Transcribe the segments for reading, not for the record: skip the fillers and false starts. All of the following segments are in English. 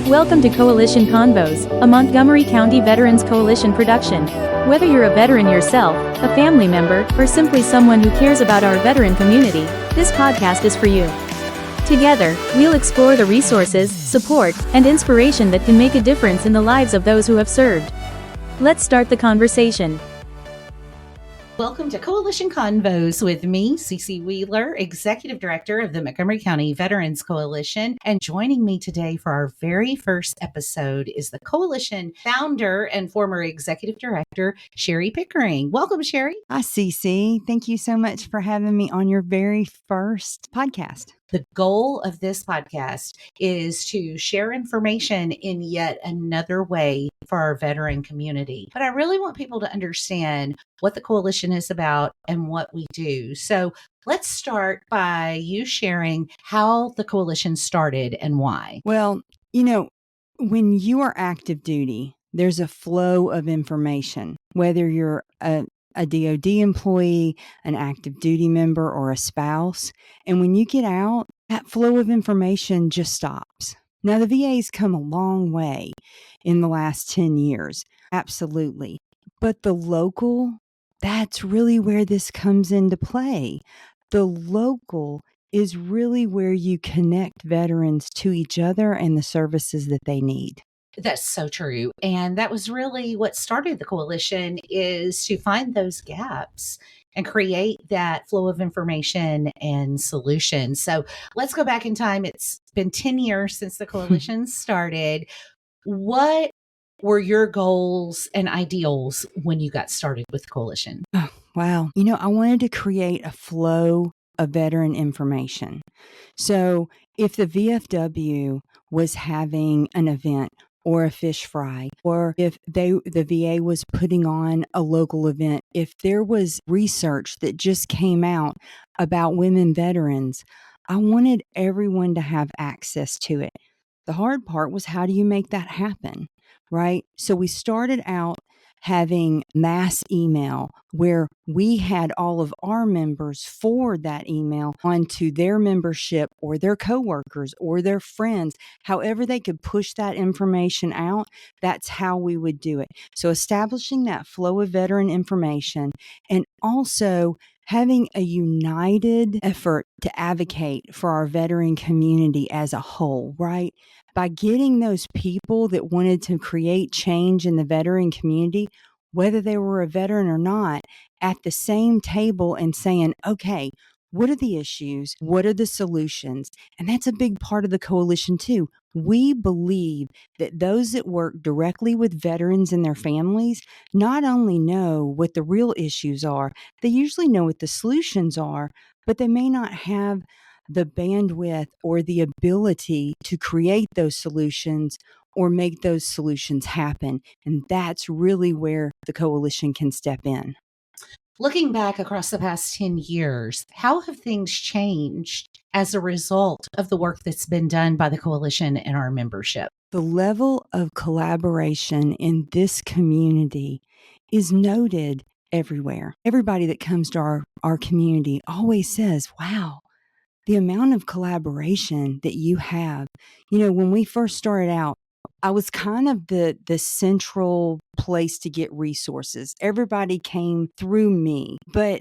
Welcome to Coalition Convos, a Montgomery County Veterans Coalition production. Whether you're a veteran yourself, a family member, or simply someone who cares about our veteran community, this podcast is for you. Together, we'll explore the resources, support, and inspiration that can make a difference in the lives of those who have served. Let's start the conversation. Welcome to Coalition Convos with me, Cece Wheeler, Executive Director of the Montgomery County Veterans Coalition. And joining me today for our very first episode is the Coalition founder and former Executive Director, Sherry Pickering. Welcome, Sherry. Hi, Cece. Thank you so much for having me on your very first podcast. The goal of this podcast is to share information in yet another way for our veteran community. But I really want people to understand what the coalition is about and what we do. So let's start by you sharing how the coalition started and why. Well, when you are active duty, there's a flow of information, whether you're a DOD employee, an active duty member, or a spouse. And when you get out, that flow of information just stops. Now, the VA's come a long way in the last 10 years. Absolutely. But the local, that's really where this comes into play. The local is really where you connect veterans to each other and the services that they need. That's so true. And that was really what started the coalition, is to find those gaps and create that flow of information and solutions. So let's go back in time. It's been 10 years since the coalition started. What were your goals and ideals when you got started with the coalition? Oh, wow. I wanted to create a flow of veteran information. So if the VFW was having an event or a fish fry, or if the VA was putting on a local event, if there was research that just came out about women veterans, I wanted everyone to have access to it. The hard part was, how do you make that happen, right? So we started out having mass email where we had all of our members forward that email onto their membership or their coworkers or their friends. However they could push that information out, that's how we would do it. So establishing that flow of veteran information, and also having a united effort to advocate for our veteran community as a whole, right? By getting those people that wanted to create change in the veteran community, whether they were a veteran or not, at the same table and saying, okay, what are the issues? What are the solutions? And that's a big part of the coalition too. We believe that those that work directly with veterans and their families not only know what the real issues are, they usually know what the solutions are, but they may not have the bandwidth or the ability to create those solutions or make those solutions happen. And that's really where the coalition can step in. Looking back across the past 10 years, how have things changed as a result of the work that's been done by the coalition and our membership? The level of collaboration in this community is noted everywhere. Everybody that comes to our community always says, wow, the amount of collaboration that you have. When we first started out, I was kind of the central place to get resources. Everybody came through me. But,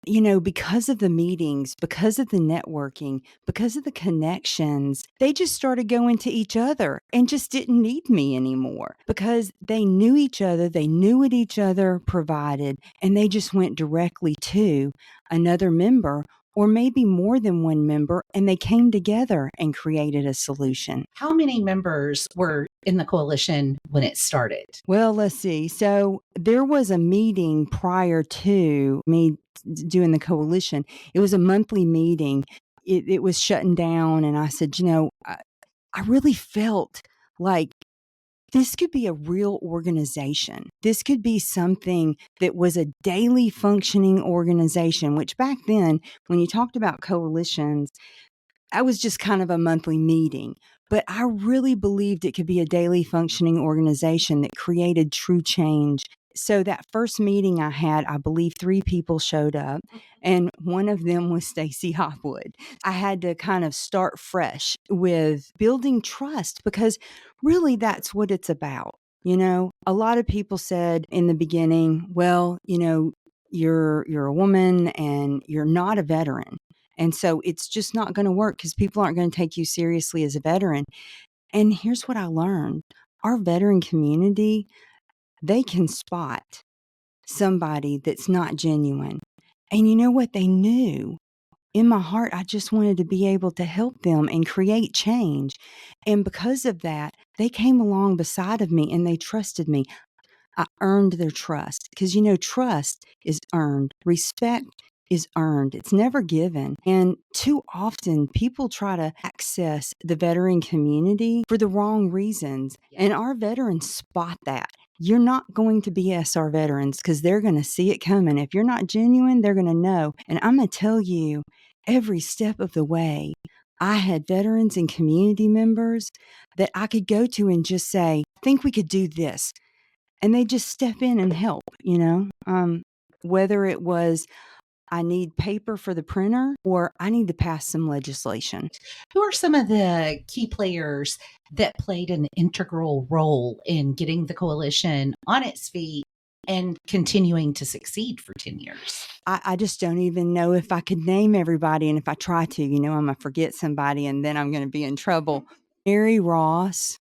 because of the meetings, because of the networking, because of the connections, they just started going to each other and just didn't need me anymore, because they knew each other, they knew what each other provided, and they just went directly to another member, or maybe more than one member, and they came together and created a solution. How many members were in the coalition when it started? Well, let's see. So there was a meeting prior to me doing the coalition. It was a monthly meeting. It was shutting down, and I said, I really felt like this could be a real organization. This could be something that was a daily functioning organization, which back then, when you talked about coalitions, I was just kind of a monthly meeting. But I really believed it could be a daily functioning organization that created true change So that first meeting I had, I believe 3 people showed up, and one of them was Stacy Hopwood. I had to kind of start fresh with building trust because really that's what it's about. A lot of people said in the beginning, well, you're a woman and you're not a veteran. And so it's just not going to work because people aren't going to take you seriously as a veteran. And here's what I learned. Our veteran community, they can spot somebody that's not genuine. And you know what? They knew. In my heart, I just wanted to be able to help them and create change. And because of that, they came along beside of me and they trusted me. I earned their trust because, trust is earned. Respect is earned. It's never given. And too often people try to access the veteran community for the wrong reasons. And our veterans spot that. You're not going to BS our veterans because they're going to see it coming. If you're not genuine, they're going to know. And I'm going to tell you, every step of the way, I had veterans and community members that I could go to and just say, I think we could do this. And they just step in and help, whether it was I need paper for the printer or I need to pass some legislation. Who are some of the key players that played an integral role in getting the coalition on its feet and continuing to succeed for 10 years? I just don't even know if I could name everybody. And if I try to, I'm going to forget somebody and then I'm going to be in trouble. Mary Ross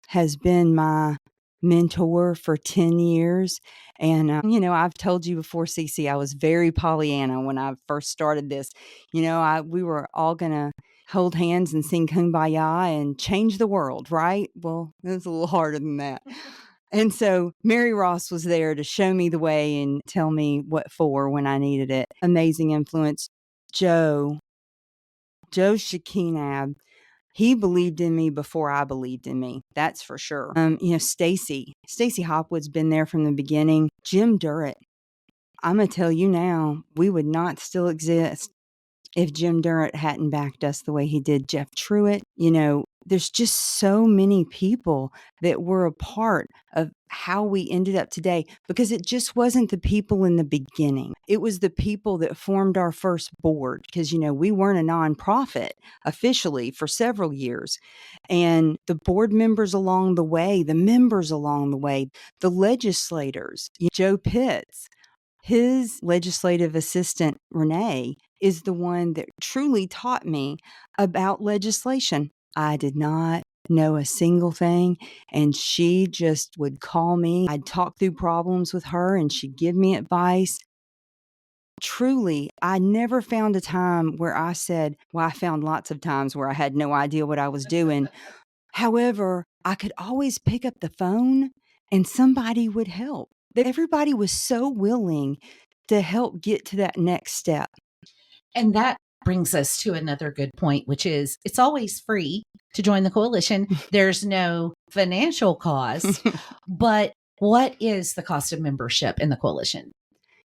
has been my mentor for 10 years. And, I've told you before, Cece, I was very Pollyanna when I first started this. We were all going to hold hands and sing Kumbaya and change the world, right? Well, it was a little harder than that. And so Mary Ross was there to show me the way and tell me what for when I needed it. Amazing influence. Joe Shekinab, he believed in me before I believed in me. That's for sure. Stacy Hopwood's been there from the beginning. Jim Durrett. I'm going to tell you now, we would not still exist if Jim Durrett hadn't backed us the way he did. Jeff Truitt, there's just so many people that were a part of how we ended up today because it just wasn't the people in the beginning. It was the people that formed our first board because, we weren't a nonprofit officially for several years. And the board members along the way, the members along the way, the legislators, Joe Pitts, his legislative assistant, Renee, is the one that truly taught me about legislation. I did not know a single thing, and she just would call me. I'd talk through problems with her, and she'd give me advice. Truly, I never found a time where I said, well, I found lots of times where I had no idea what I was doing. However, I could always pick up the phone and somebody would help. Everybody was so willing to help get to that next step. And that brings us to another good point, which is it's always free to join the coalition. There's no financial cost, but what is the cost of membership in the coalition?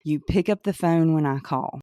You pick up the phone when I call.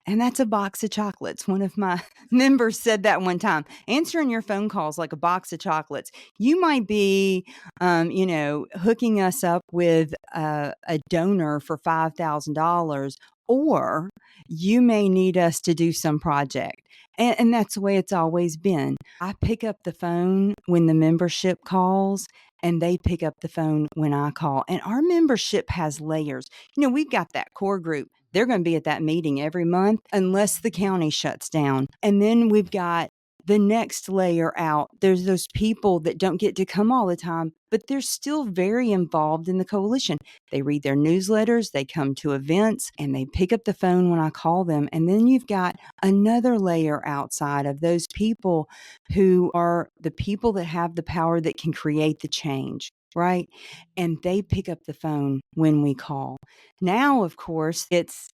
And that's a box of chocolates. One of my members said that one time. Answering your phone calls like a box of chocolates. You might be, hooking us up with a donor for $5,000, or you may need us to do some project. And that's the way it's always been. I pick up the phone when the membership calls, and they pick up the phone when I call. And our membership has layers. We've got that core group. They're going to be at that meeting every month unless the county shuts down. And then we've got the next layer out. There's those people that don't get to come all the time, but they're still very involved in the coalition. They read their newsletters, they come to events, and they pick up the phone when I call them. And then you've got another layer outside of those people who are the people that have the power that can create the change. Right? And they pick up the phone when we call. Now, of course, it's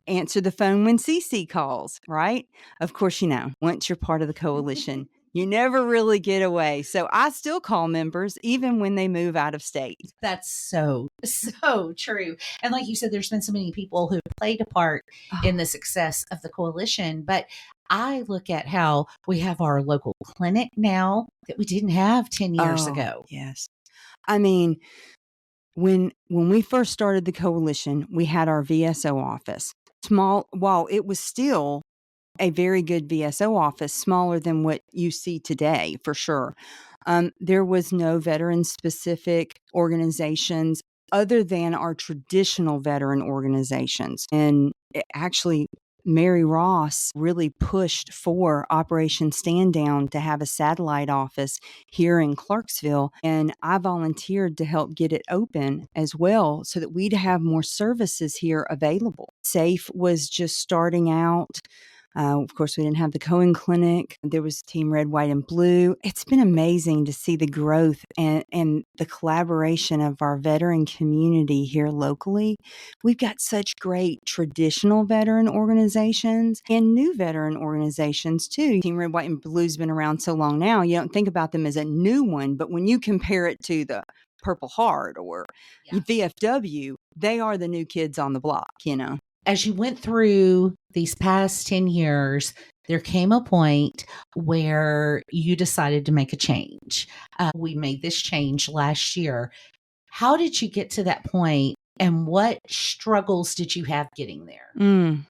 answer the phone when Cece calls, right? Of course, once you're part of the coalition, you never really get away. So I still call members even when they move out of state. That's so true. And like you said, there's been so many people who played a part in the success of the coalition. But I look at how we have our local clinic now that we didn't have 10 years ago. Yes. I mean, When we first started the coalition, we had our VSO office. Small, while it was still a very good VSO office, smaller than what you see today, for sure. There was no veteran-specific organizations other than our traditional veteran organizations. And actually, Mary Ross really pushed for Operation Stand Down to have a satellite office here in Clarksville. And I volunteered to help get it open as well so that we'd have more services here available. SAFE was just starting out. Of course, we didn't have the Cohen Clinic. There was Team Red, White, and Blue. It's been amazing to see the growth and the collaboration of our veteran community here locally. We've got such great traditional veteran organizations and new veteran organizations, too. Team Red, White, and Blue's been around so long now, you don't think about them as a new one, but when you compare it to the Purple Heart or VFW, they are the new kids on the block, As you went through these past 10 years, there came a point where you decided to make a change. We made this change last year. How did you get to that point, and what struggles did you have getting there?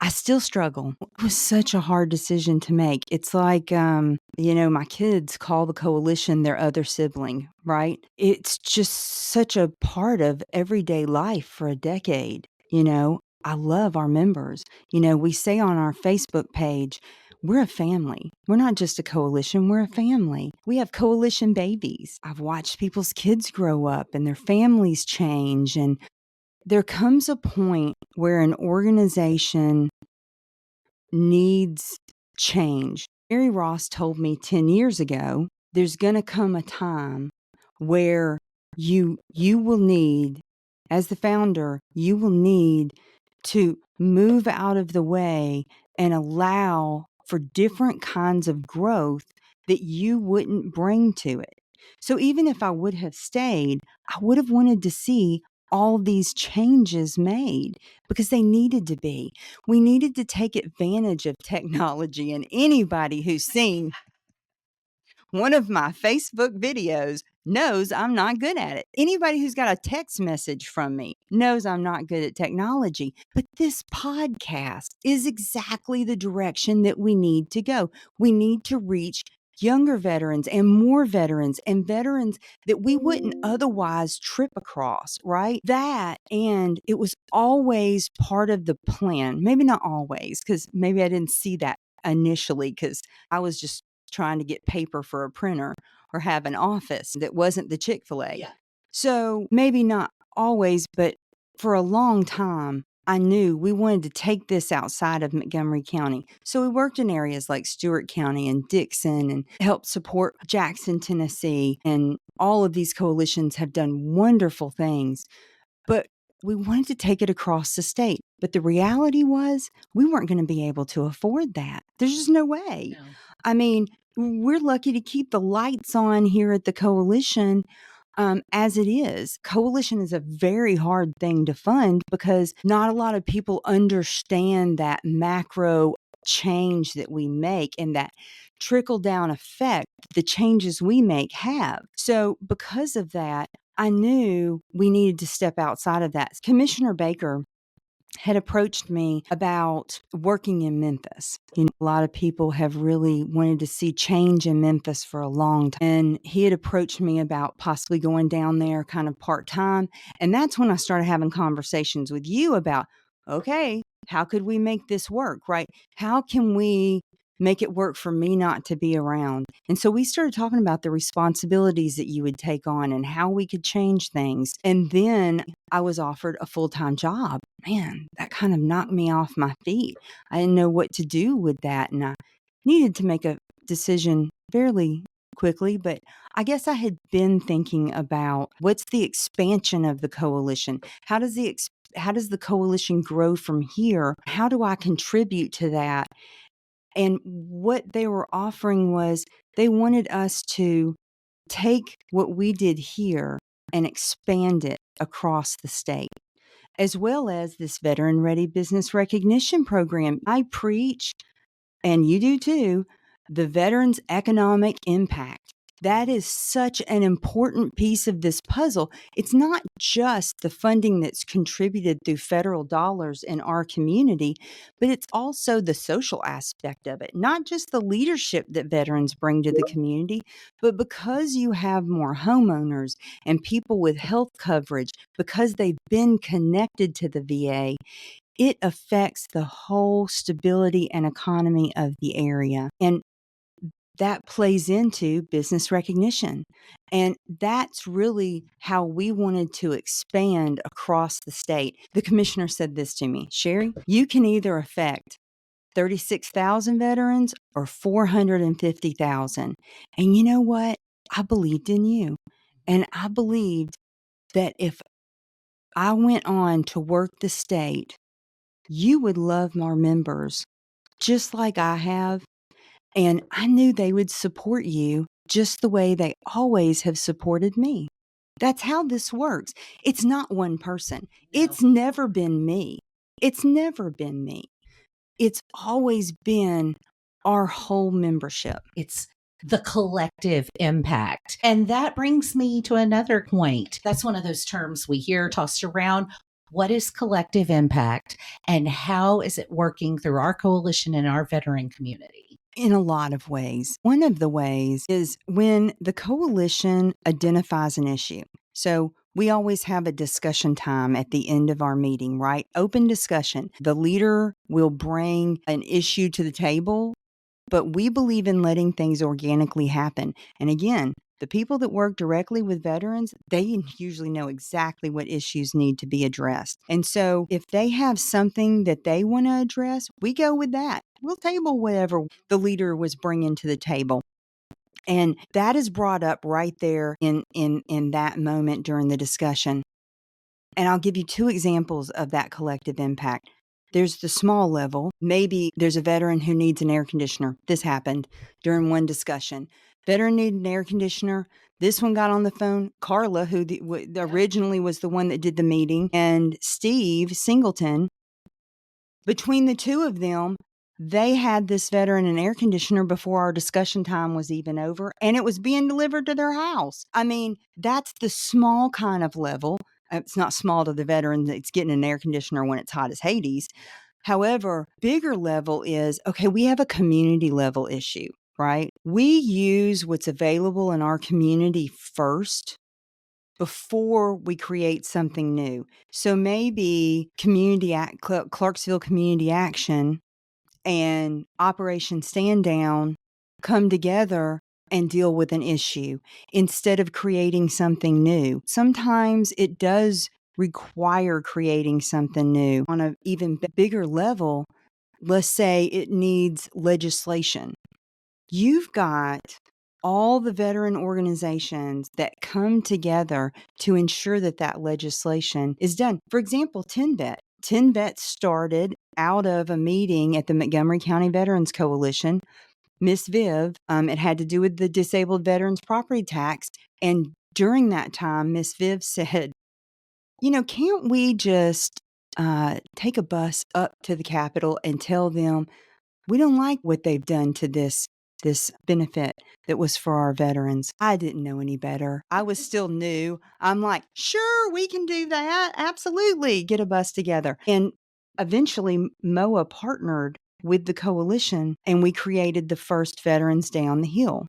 I still struggle. It was such a hard decision to make. It's like, my kids call the coalition their other sibling, right? It's just such a part of everyday life for a decade. I love our members. We say on our Facebook page, we're a family. We're not just a coalition, we're a family. We have coalition babies. I've watched people's kids grow up and their families change. And there comes a point where an organization needs change. Mary Ross told me 10 years ago, there's going to come a time where you will need, as the founder, you will need to move out of the way and allow for different kinds of growth that you wouldn't bring to it. So even if I would have stayed, I would have wanted to see all these changes made because they needed to be. We needed to take advantage of technology, and anybody who's seen one of my Facebook videos knows I'm not good at it. Anybody who's got a text message from me knows I'm not good at technology. But this podcast is exactly the direction that we need to go. We need to reach younger veterans and more veterans and veterans that we wouldn't otherwise trip across, right? That, and it was always part of the plan. Maybe not always, because maybe I didn't see that initially because I was just trying to get paper for a printer or have an office that wasn't the Chick-fil-A. Yeah. So maybe not always, but for a long time, I knew we wanted to take this outside of Montgomery County. So we worked in areas like Stewart County and Dixon and helped support Jackson, Tennessee. And all of these coalitions have done wonderful things. But we wanted to take it across the state. But the reality was we weren't going to be able to afford that. There's just no way. No. I mean, we're lucky to keep the lights on here at the coalition as it is. Coalition is a very hard thing to fund because not a lot of people understand that macro change that we make and that trickle down effect the changes we make have. So because of that, I knew we needed to step outside of that. Commissioner Baker had approached me about working in Memphis. A lot of people have really wanted to see change in Memphis for a long time. And he had approached me about possibly going down there kind of part-time. And that's when I started having conversations with you about, okay, how could we make this work, right? How can we make it work for me not to be around? And so we started talking about the responsibilities that you would take on and how we could change things. And then I was offered a full-time job. Man, that kind of knocked me off my feet. I didn't know what to do with that. And I needed to make a decision fairly quickly, but I guess I had been thinking about what's the expansion of the coalition? How does the coalition grow from here? How do I contribute to that? And what they were offering was they wanted us to take what we did here and expand it across the state, as well as this Veteran Ready Business Recognition Program. I preach, and you do too, the veterans' economic impact. That is such an important piece of this puzzle. It's not just the funding that's contributed through federal dollars in our community, but it's also the social aspect of it, not just the leadership that veterans bring to the community, but because you have more homeowners and people with health coverage, because they've been connected to the VA, it affects the whole stability and economy of the area. And that plays into business recognition. And that's really how we wanted to expand across the state. The commissioner said this to me, Sherry, you can either affect 36,000 veterans or 450,000. And you know what? I believed in you. And I believed that if I went on to work the state, you would love our members just like I have. And I knew they would support you just the way they always have supported me. That's how this works. It's not one person. No. It's never been me. It's never been me. It's always been our whole membership. It's the collective impact. And that brings me to another point. That's one of those terms we hear tossed around. What is collective impact and how is it working through our coalition and our veteran community? In a lot of ways. One of the ways is when the coalition identifies an issue. So we always have a discussion time at the end of our meeting, right? Open discussion. The leader will bring an issue to the table, but we believe in letting things organically happen. And again, the people that work directly with veterans, they usually know exactly what issues need to be addressed. And so if they have something that they want to address, we go with that. We'll table whatever the leader was bringing to the table. And that is brought up right there in that moment during the discussion. And I'll give you two examples of that collective impact. There's the small level. Maybe there's a veteran who needs an air conditioner. This happened during one discussion. Veteran needed an air conditioner. This one got on the phone. Carla, who originally was the one that did the meeting, and Steve Singleton, between the two of them, they had this veteran an air conditioner before our discussion time was even over, and it was being delivered to their house. I mean, that's the small kind of level. It's not small to the veteran that's getting an air conditioner when it's hot as Hades. However, bigger level is, okay, we have a community level issue, right? We use what's available in our community first before we create something new. So maybe Clarksville Community Action and Operation Stand Down come together and deal with an issue instead of creating something new. Sometimes it does require creating something new on an even bigger level. Let's say it needs legislation. You've got all the veteran organizations that come together to ensure that that legislation is done. For example, TNVET. TNVET started out of a meeting at the Montgomery County Veterans Coalition. Miss Viv, it had to do with the disabled veterans property tax. And during that time, Miss Viv said, can't we just take a bus up to the Capitol and tell them we don't like what they've done to this benefit that was for our veterans? I didn't know any better. I was still new. I'm like, sure, we can do that. Absolutely. Get a bus together. And eventually MOA partnered with the coalition and we created the first Veterans Down the Hill.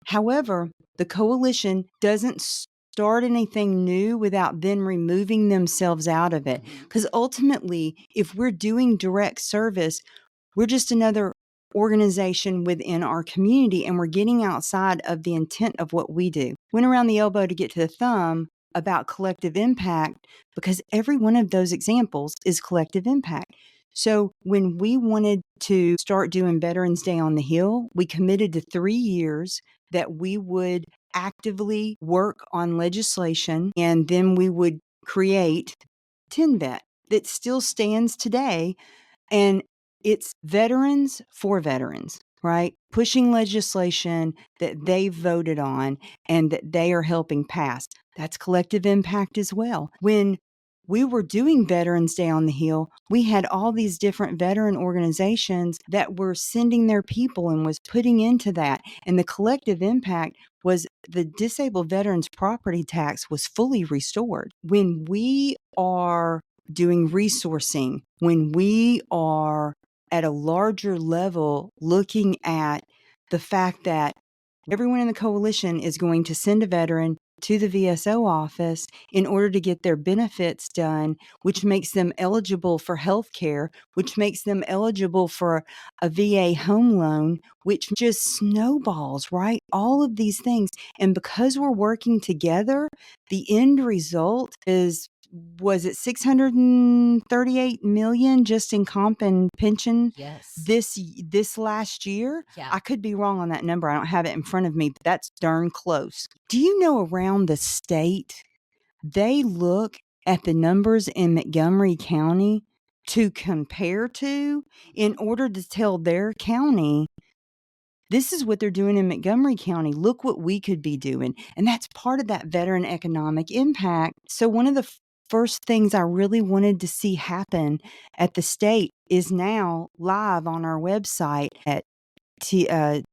However, the coalition doesn't start anything new without then removing themselves out of it. Because ultimately, if we're doing direct service, we're just another organization within our community and we're getting outside of the intent of what we do. Went around the elbow to get to the thumb about collective impact because every one of those examples is collective impact. So when we wanted to start doing Veterans Day on the Hill, we committed to 3 years that we would actively work on legislation and then we would create TNVET that still stands today. And it's veterans for veterans, right? Pushing legislation that they voted on and that they are helping pass. That's collective impact as well. When we were doing Veterans Day on the Hill, we had all these different veteran organizations that were sending their people and was putting into that. And the collective impact was the disabled veterans property tax was fully restored. When we are doing resourcing, when we are at a larger level looking at the fact that everyone in the coalition is going to send a veteran to the VSO office in order to get their benefits done, which makes them eligible for health care, which makes them eligible for a VA home loan, which just snowballs, right? All of these things. And because we're working together, the end result was it 638 million just in comp and pension Yes. this last year? Yeah. I could be wrong on that number. I don't have it in front of me, but that's darn close. Do you know around the state, they look at the numbers in Montgomery County to compare to in order to tell their county, this is what they're doing in Montgomery County. Look what we could be doing. And that's part of that veteran economic impact. So one of the first things I really wanted to see happen at the state is now live on our website at Tennessee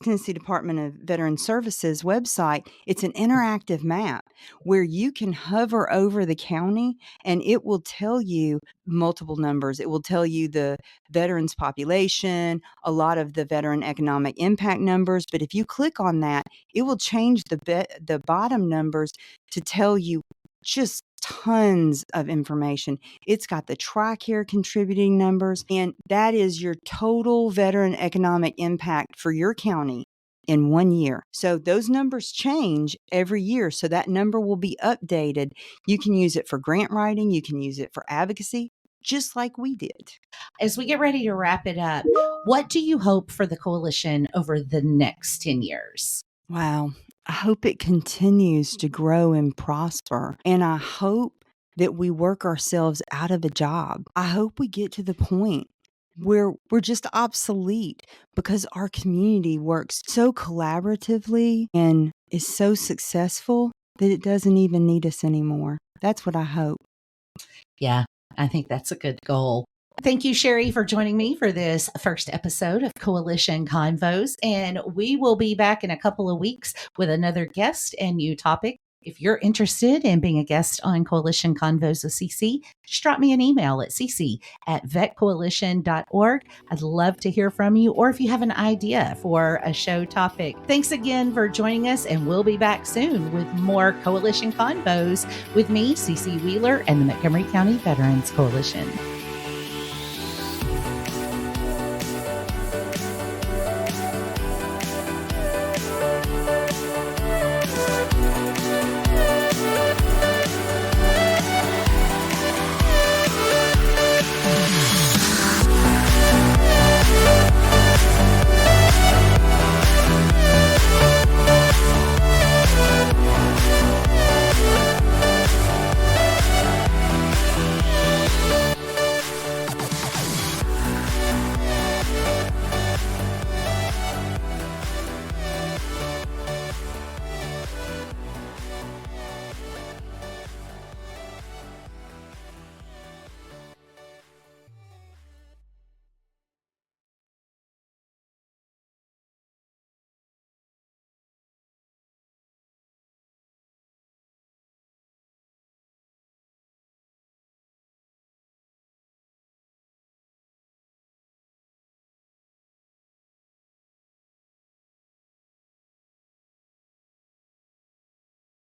Tennessee Department of Veteran Services website. It's an interactive map where you can hover over the county and it will tell you multiple numbers. It will tell you the veterans population, a lot of the veteran economic impact numbers. But if you click on that, it will change the bottom numbers to tell you just tons of information. It's got the TRICARE contributing numbers, and that is your total veteran economic impact for your county in 1 year. So those numbers change every year. So that number will be updated. You can use it for grant writing. You can use it for advocacy, just like we did. As we get ready to wrap it up, what do you hope for the coalition over the next 10 years? Wow. I hope it continues to grow and prosper. And I hope that we work ourselves out of a job. I hope we get to the point where we're just obsolete because our community works so collaboratively and is so successful that it doesn't even need us anymore. That's what I hope. Yeah, I think that's a good goal. Thank you, Sherry, for joining me for this first episode of Coalition Convos. And we will be back in a couple of weeks with another guest and new topic. If you're interested in being a guest on Coalition Convos with CC, just drop me an email at cc@vetcoalition.org. I'd love to hear from you, or if you have an idea for a show topic. Thanks again for joining us, and we'll be back soon with more Coalition Convos with me, CC Wheeler, and the Montgomery County Veterans Coalition.